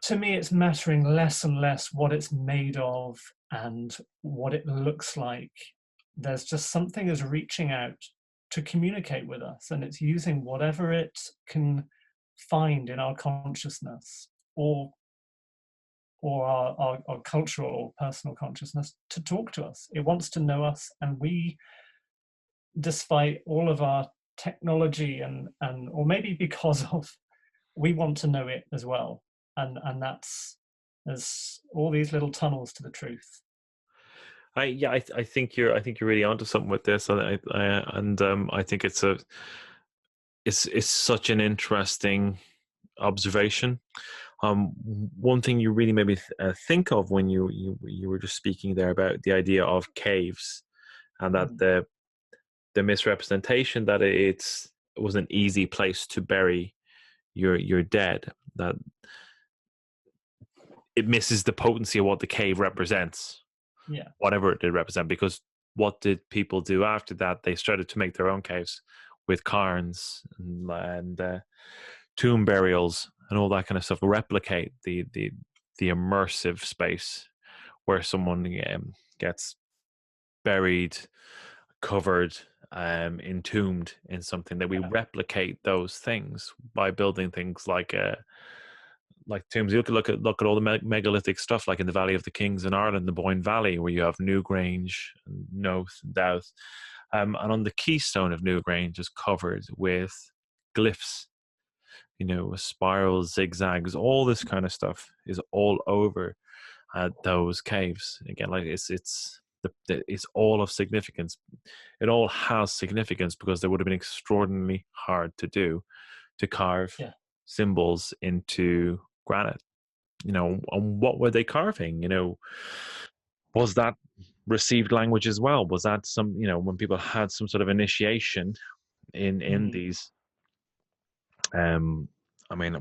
to me, it's mattering less and less what it's made of and what it looks like. There's just something is reaching out to communicate with us, and it's using whatever it can find in our consciousness or our cultural or personal consciousness to talk to us. It wants to know us, and we, despite all of our technology and or maybe because of, we want to know it as well. And there's all these little tunnels to the truth. I think you're really onto something with this, and I think it's such an interesting observation. One thing you really made me think of when you were just speaking there about the idea of caves, and that the misrepresentation that it was an easy place to bury your dead, that it misses the potency of what the cave represents. Yeah. Whatever it did represent, because what did people do after that? They started to make their own caves with cairns and tomb burials and all that kind of stuff, replicate the immersive space where someone gets buried, covered, entombed in something, that we replicate those things by building things like tombs. You look at all the megalithic stuff, like in the Valley of the Kings in Ireland, the Boyne Valley, where you have Newgrange and Knowth and Douth, and on the keystone of Newgrange is covered with glyphs, spirals, zigzags, all this kind of stuff is all over those caves. Again, like it's all of significance. It all has significance because they would have been extraordinarily hard to do, to carve symbols into granite. And what were they carving? Was that received language as well? Was that some, when people had some sort of initiation in these? I mean,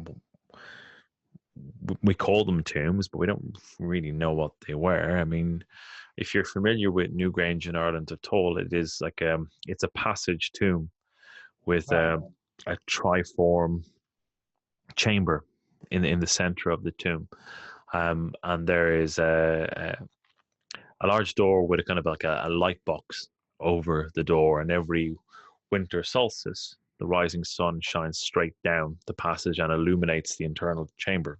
we call them tombs, but we don't really know what they were. I mean, if you're familiar with Newgrange in Ireland at all, it is like it's a passage tomb with a triform chamber in the center of the tomb, and there is a large door with a kind of like a light box over the door, and every winter solstice, the rising sun shines straight down the passage and illuminates the internal chamber.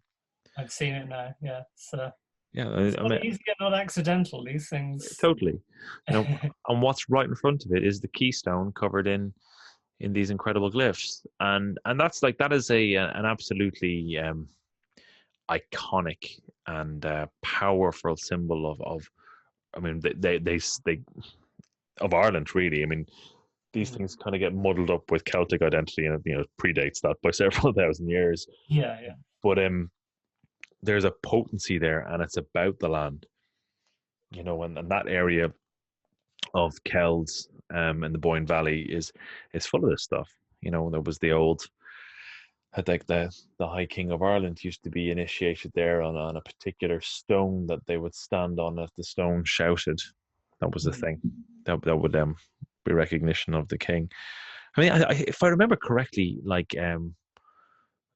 I've seen it now. Yeah, it's not easy and not accidental. These things totally. And what's right in front of it is the keystone covered in these incredible glyphs, and that's like, that is an absolutely iconic and powerful symbol of I mean, they of Ireland, really. I mean, these things kind of get muddled up with Celtic identity, and predates that by several thousand years. Yeah. But there's a potency there, and it's about the land, and that area of Kells and the Boyne Valley is full of this stuff. There was the old, I think the High King of Ireland used to be initiated there on a particular stone that they would stand on as the stone shouted. That was the thing. That would be recognition of the king. I mean, if I remember correctly, like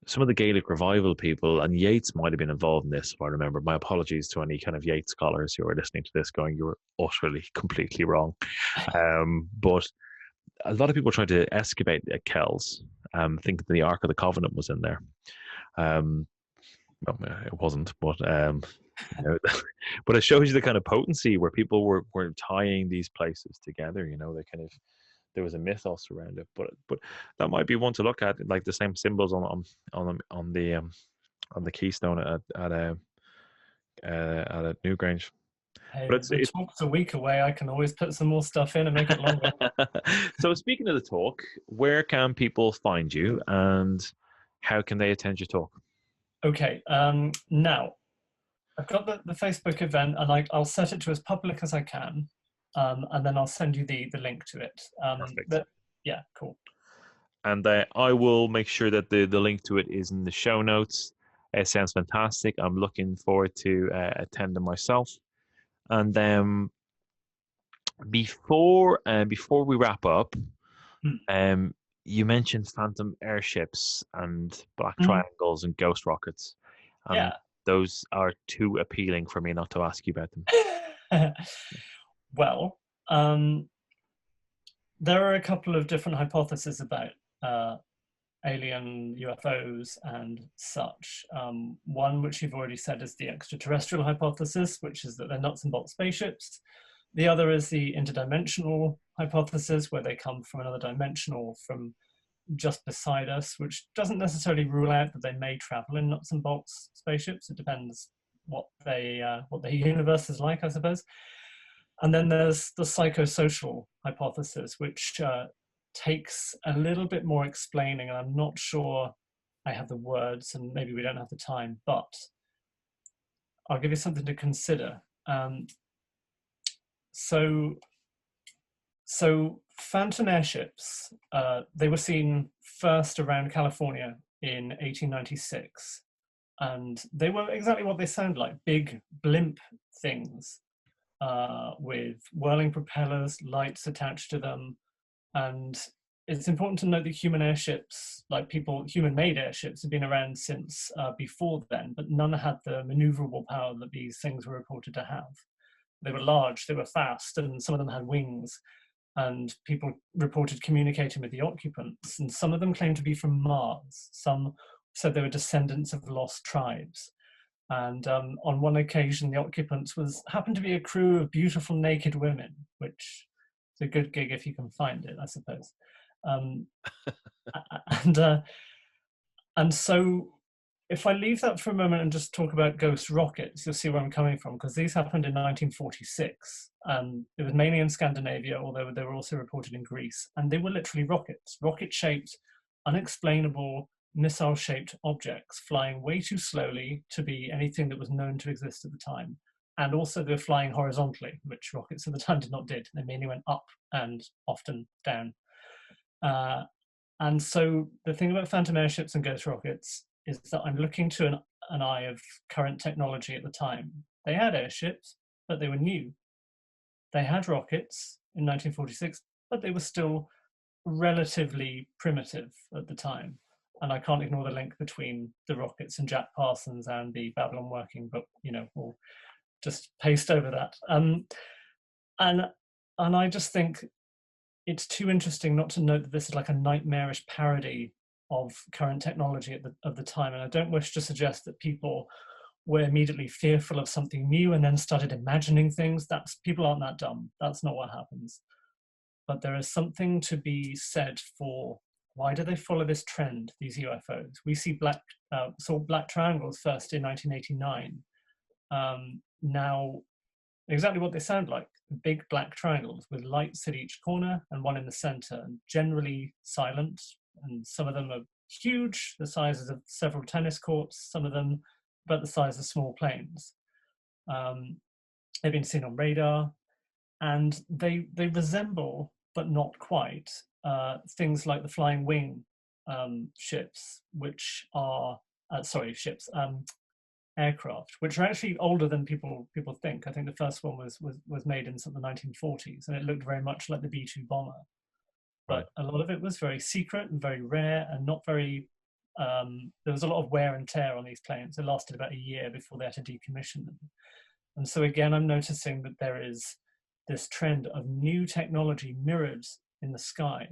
some of the Gaelic revival people, and Yeats might have been involved in this, if I remember. My apologies to any kind of Yeats scholars who are listening to this going, you were utterly, completely wrong. But a lot of people tried to excavate at Kells, thinking that the Ark of the Covenant was in there. Well, it wasn't, but but it shows you the kind of potency where people were tying these places together. They kind of, there was a mythos around it, but that might be one to look at, like the same symbols on the keystone at Newgrange. Hey, But the talk's a week away. I can always put some more stuff in and make it longer. So speaking of the talk, where can people find you, and how can they attend your talk? Okay, now I've got the Facebook event, and I'll set it to as public as I can. And then I'll send you the link to it. Perfect. Yeah, cool. And I will make sure that the link to it is in the show notes. It sounds fantastic. I'm looking forward to attending myself. And then before we wrap up, you mentioned phantom airships and black triangles and ghost rockets. Those are too appealing for me not to ask you about them. Well, there are a couple of different hypotheses about alien UFOs and such. One, which you've already said, is the extraterrestrial hypothesis, which is that they're nuts and bolts spaceships. The other is the interdimensional hypothesis, where they come from another dimension or from just beside us, which doesn't necessarily rule out that they may travel in nuts and bolts spaceships. It depends what their universe is like, I suppose. And then there's the psychosocial hypothesis, which takes a little bit more explaining, and I'm not sure I have the words, and maybe we don't have the time, but I'll give you something to consider. So phantom airships, they were seen first around California in 1896, and they were exactly what they sound like, big blimp things. With whirling propellers, lights attached to them. And it's important to note that human airships, human-made airships, have been around since before then, but none had the maneuverable power that these things were reported to have. They were large, they were fast, and some of them had wings. and people reported communicating with the occupants, and some of them claimed to be from Mars. Some said they were descendants of lost tribes. And on one occasion, the occupants happened to be a crew of beautiful naked women, which is a good gig if you can find it, I suppose. And so if I leave that for a moment and just talk about ghost rockets, you'll see where I'm coming from, because these happened in 1946. It was mainly in Scandinavia, although they were also reported in Greece. And they were literally rockets, rocket-shaped, unexplainable, missile-shaped objects flying way too slowly to be anything that was known to exist at the time. And also they were flying horizontally, which rockets at the time did not do. They mainly went up and often down. And so the thing about phantom airships and ghost rockets is that I'm looking to an eye of current technology at the time. They had airships, but they were new. They had rockets in 1946, but they were still relatively primitive at the time. And I can't ignore the link between the rockets and Jack Parsons and the Babylon working, but we'll just paste over that. And I just think it's too interesting not to note that this is like a nightmarish parody of current technology at the time. And I don't wish to suggest that people were immediately fearful of something new and then started imagining things. People aren't that dumb. That's not what happens. But there is something to be said for why do they follow this trend, these UFOs? We saw black triangles first in 1989. Now, exactly what they sound like, big black triangles with lights at each corner and one in the center, and generally silent. And some of them are huge, the sizes of several tennis courts, some of them about the size of small planes. They've been seen on radar, and they resemble, but not quite, things like the flying wing ships, which are aircraft, which are actually older than people think. I think the first one was made in sort of the 1940s, and it looked very much like the B-2 bomber. But a lot of it was very secret and very rare, and not very. There was a lot of wear and tear on these planes. It lasted about a year before they had to decommission them. And so again, I'm noticing that there is this trend of new technology mirrored in the sky.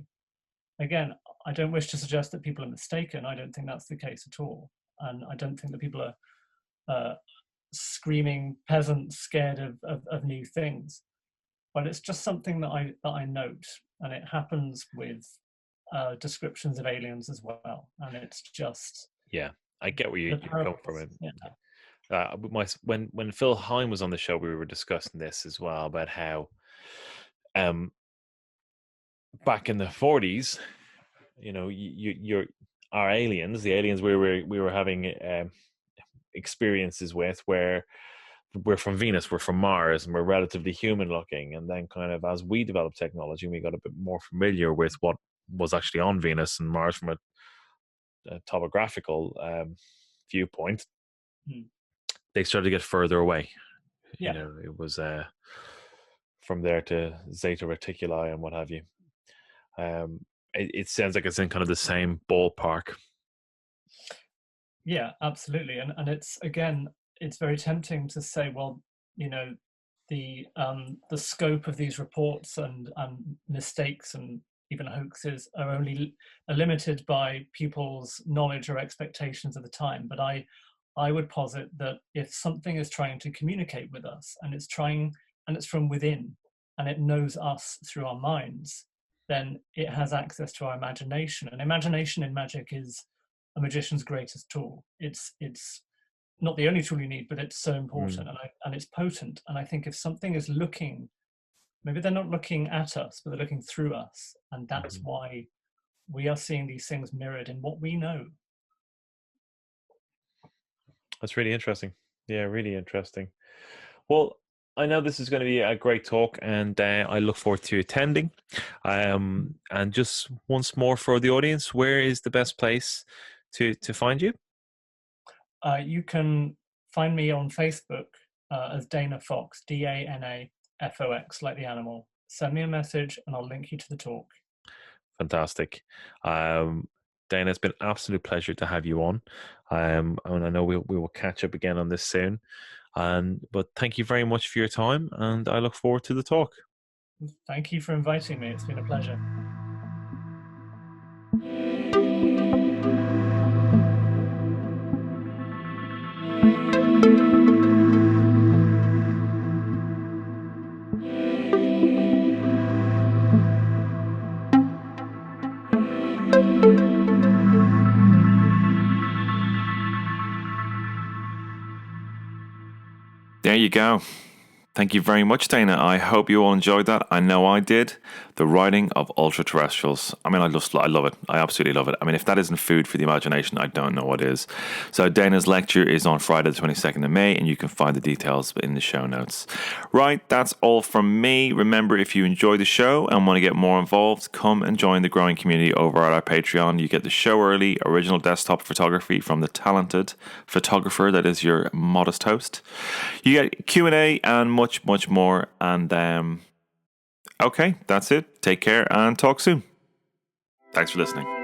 Again, I don't wish to suggest that people are mistaken. I don't think that's the case at all. And I don't think that people are screaming peasants scared of new things. But it's just something that I note, and it happens with descriptions of aliens as well. And it's just I get where you come from. When Phil Hine was on the show, we were discussing this as well about how back in the 40s, our aliens, the aliens we were having experiences with, where we're from Venus, we're from Mars, and we're relatively human looking. And then kind of as we developed technology, we got a bit more familiar with what was actually on Venus and Mars from a topographical viewpoint. They started to get further away. It was from there to Zeta Reticuli and what have you. It sounds like it's in kind of the same ballpark. Yeah, absolutely. And it's, again, it's very tempting to say, well, the scope of these reports and mistakes and even hoaxes are limited by people's knowledge or expectations at the time. But I would posit that if something is trying to communicate with us, and it's from within, and it knows us through our minds, then it has access to our imagination. And imagination in magic is a magician's greatest tool. It's not the only tool you need, but it's so important, and it's potent. And I think if something is looking, maybe they're not looking at us, but they're looking through us, and that's why we are seeing these things mirrored in what we know. That's really interesting. Yeah, really interesting. Well, I know this is going to be a great talk, and I look forward to attending. And just once more for the audience, where is the best place to find you? You can find me on Facebook as Dana Fox, DANAFOX, like the animal. Send me a message and I'll link you to the talk. Fantastic. Dana, it's been an absolute pleasure to have you on. And I know we will catch up again on this soon. But thank you very much for your time, and I look forward to the talk. Thank you for inviting me. It's been a pleasure. There you go. Thank you very much, Dana. I hope you all enjoyed that. I know I did. The writing of Ultraterrestrials. I mean, I love it. I absolutely love it. I mean, if that isn't food for the imagination, I don't know what is. So Dana's lecture is on Friday the 22nd of May, and you can find the details in the show notes. Right, that's all from me. Remember, if you enjoy the show and want to get more involved, come and join the growing community over at our Patreon. You get the show early, original desktop photography from the talented photographer that is your modest host. You get Q&A and much more. And okay, that's it. Take care and talk soon. Thanks for listening.